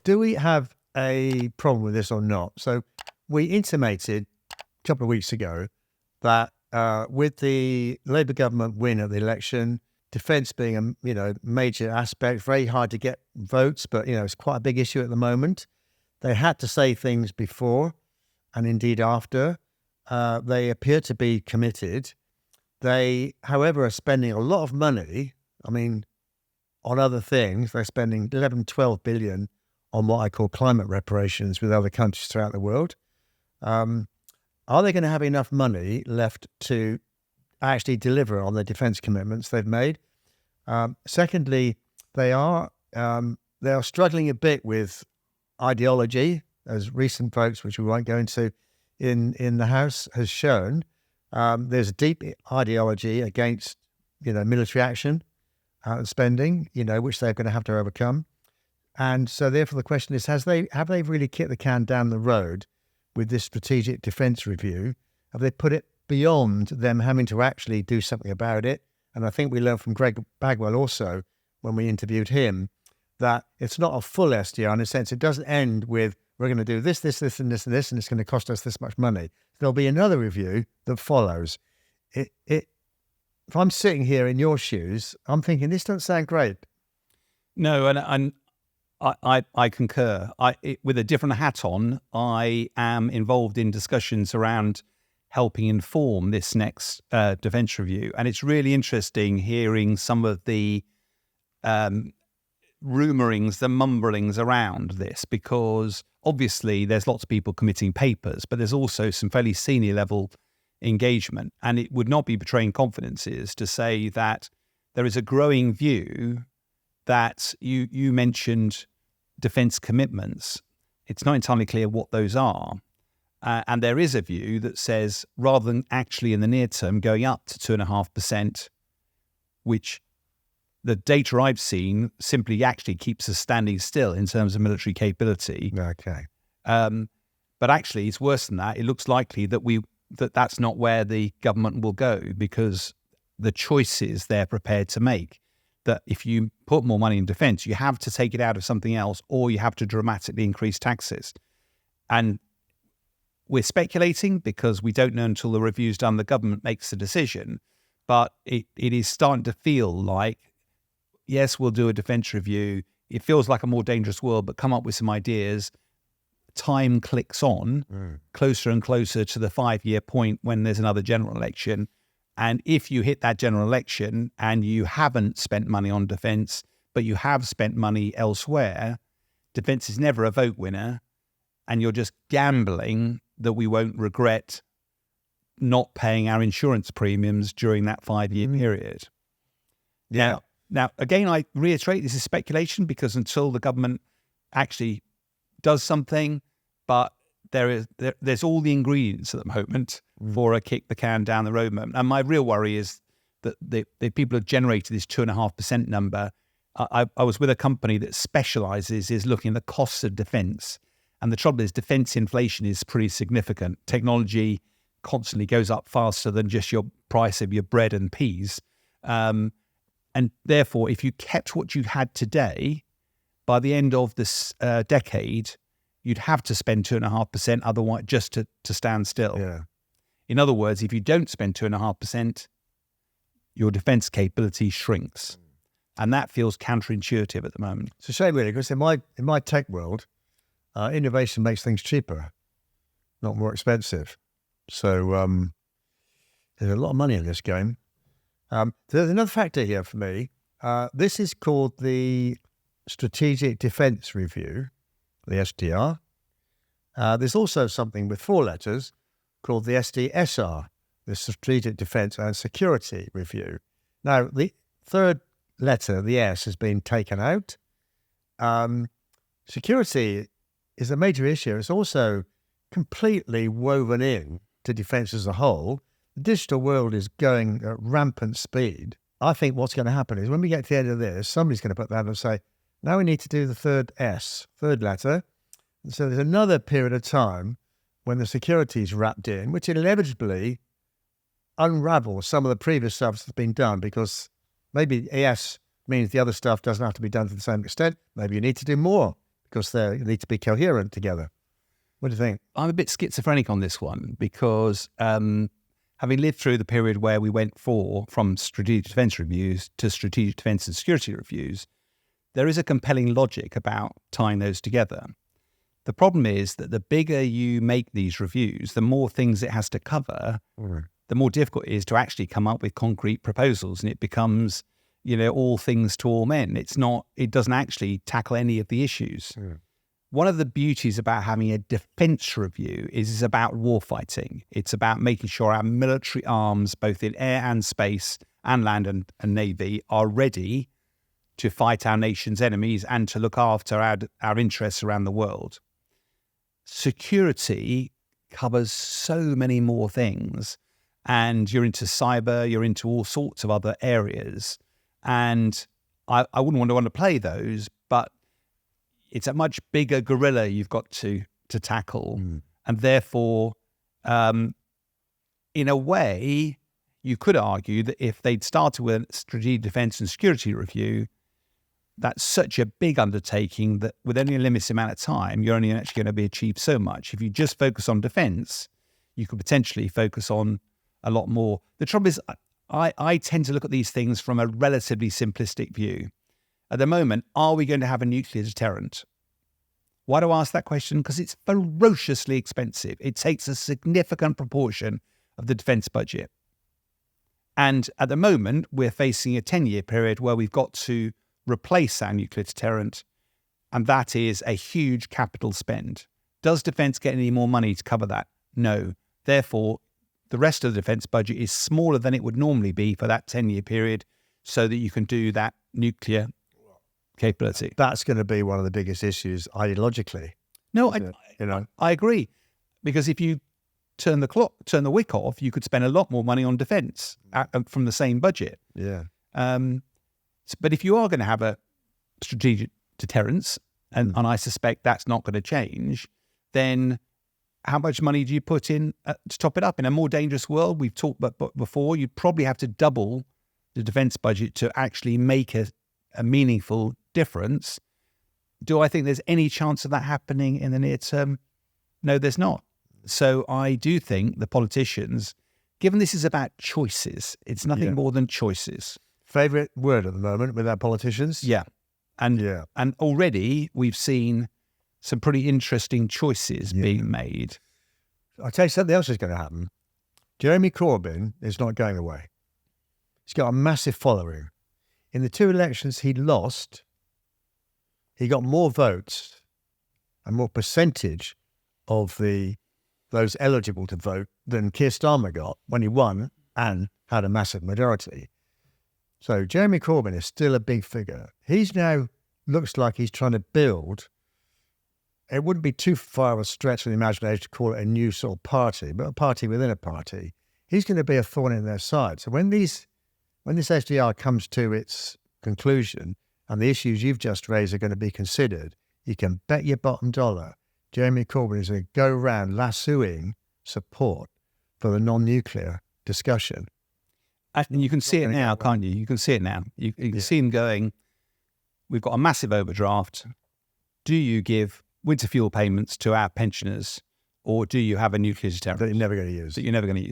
do we have a problem with this or not? So we intimated a couple of weeks ago that with the Labour government win at the election, defence being a major aspect, very hard to get votes, but it's quite a big issue at the moment. They had to say things before and indeed after. They appear to be committed. They, however, are spending a lot of money. On other things. They're spending 11, 12 billion on what I call climate reparations with other countries throughout the world. Are they going to have enough money left to actually deliver on the defence commitments they've made? Secondly, they are struggling a bit with ideology, as recent votes, which we won't go into, in the House has shown. There's a deep ideology against military action spending, which they're going to have to overcome. And so therefore the question is, have they really kicked the can down the road with this strategic defence review? Have they put it beyond them having to actually do something about it? And I think we learned from Greg Bagwell also, when we interviewed him, that it's not a full SDR in a sense. It doesn't end with, we're going to do this, this, this, and this, and this, and it's going to cost us this much money. There'll be another review that follows. If I'm sitting here in your shoes, I'm thinking, this doesn't sound great. No, and I concur. With a different hat on, I am involved in discussions around helping inform this next defence review. And it's really interesting hearing some of the rumourings, the mumblings around this, because obviously there's lots of people committing papers, but there's also some fairly senior level engagement. And it would not be betraying confidences to say that there is a growing view that you mentioned defence commitments. It's not entirely clear what those are. And there is a view that says, rather than actually in the near term going up to 2.5%, which the data I've seen simply actually keeps us standing still in terms of military capability. Okay. But actually, it's worse than that. It looks likely that that's not where the government will go, because the choices they're prepared to make, that if you put more money in defence, you have to take it out of something else, or you have to dramatically increase taxes. And we're speculating because we don't know until the review's done, the government makes the decision. But it is starting to feel like, yes, we'll do a defence review. It feels like a more dangerous world, but come up with some ideas. Time clicks on closer and closer to the 5-year point when there's another general election. And if you hit that general election and you haven't spent money on defence, but you have spent money elsewhere, defence is never a vote winner. And you're just gambling that we won't regret not paying our insurance premiums during that 5-year period. Yeah. Now, again, I reiterate, this is speculation, because until the government actually does something, but there's all the ingredients at the moment for a kick the can down the road moment. And my real worry is that the people have generated this 2.5% number. I was with a company that specialises is looking at the costs of defence. And the trouble is, defence inflation is pretty significant. Technology constantly goes up faster than just your price of your bread and peas. And therefore, if you kept what you had today, by the end of this decade, you'd have to spend 2.5% otherwise just to stand still. Yeah. In other words, if you don't spend 2.5%, your defence capability shrinks. And that feels counterintuitive at the moment. It's a shame, really, because in my tech world, innovation makes things cheaper, not more expensive. So there's a lot of money in this game. There's another factor here for me. This is called the Strategic Defence Review, the SDR. There's also something with 4 letters called the SDSR, the Strategic Defence and Security Review. Now, the third letter, the S, has been taken out. Security is a major issue. It's also completely woven in to defence as a whole. The digital world is going at rampant speed. I think what's going to happen is when we get to the end of this, somebody's going to put that and say, now we need to do the third S, third letter. And so there's another period of time when the security is wrapped in, which inevitably unravels some of the previous stuff that's been done, because maybe ES means the other stuff doesn't have to be done to the same extent. Maybe you need to do more because they need to be coherent together. What do you think? I'm a bit schizophrenic on this one because having lived through the period where we went from strategic defence reviews to strategic defence and security reviews, there is a compelling logic about tying those together. The problem is that the bigger you make these reviews, the more things it has to cover, the more difficult it is to actually come up with concrete proposals, and it becomes, all things to all men. It doesn't actually tackle any of the issues. One of the beauties about having a defence review is it's about warfighting. It's about making sure our military arms, both in air and space and land and navy, are ready to fight our nation's enemies and to look after our interests around the world. Security covers so many more things, and you're into cyber, you're into all sorts of other areas. And I wouldn't want to play those, but it's a much bigger gorilla you've got to tackle. And therefore, in a way, you could argue that if they'd started with a strategic defence and security review, that's such a big undertaking that with only a limited amount of time, you're only actually going to be achieved so much. If you just focus on defence, you could potentially focus on a lot more. The trouble is, I tend to look at these things from a relatively simplistic view. At the moment, are we going to have a nuclear deterrent? Why do I ask that question? Because it's ferociously expensive. It takes a significant proportion of the defence budget. And at the moment, we're facing a 10-year period where we've got to replace our nuclear deterrent, and that is a huge capital spend. Does defence get any more money to cover that? No. Therefore, the rest of the defence budget is smaller than it would normally be for that 10-year period so that you can do that nuclear capability. That's going to be one of the biggest issues ideologically. No, I agree. Because if you turn the wick off, you could spend a lot more money on defence from the same budget. Yeah. But if you are going to have a strategic deterrence, and I suspect that's not going to change, then how much money do you put in to top it up? In a more dangerous world, we've talked about before, you'd probably have to double the defence budget to actually make a meaningful difference. Do I think there's any chance of that happening in the near term? No, there's not. So I do think the politicians, given this is about choices, it's nothing more than choices. Favourite word at the moment with our politicians? Yeah. And already we've seen some pretty interesting choices being made. I'll tell you something else is going to happen. Jeremy Corbyn is not going away. He's got a massive following. In the 2 elections he lost, he got more votes and more percentage of those eligible to vote than Keir Starmer got when he won and had a massive majority. So Jeremy Corbyn is still a big figure. He's now looks like he's trying to build. It wouldn't be too far of a stretch of the imagination to call it a new sort of party, but a party within a party. He's going to be a thorn in their side. So when this SDR comes to its conclusion and the issues you've just raised are going to be considered, you can bet your bottom dollar Jeremy Corbyn is going to go around lassoing support for the non-nuclear discussion. And you can see it now, can't you? You can see it now. You can see him going, we've got a massive overdraft. Do you give winter fuel payments to our pensioners, or do you have a nuclear deterrent That you're never going to use. That you're never going to use.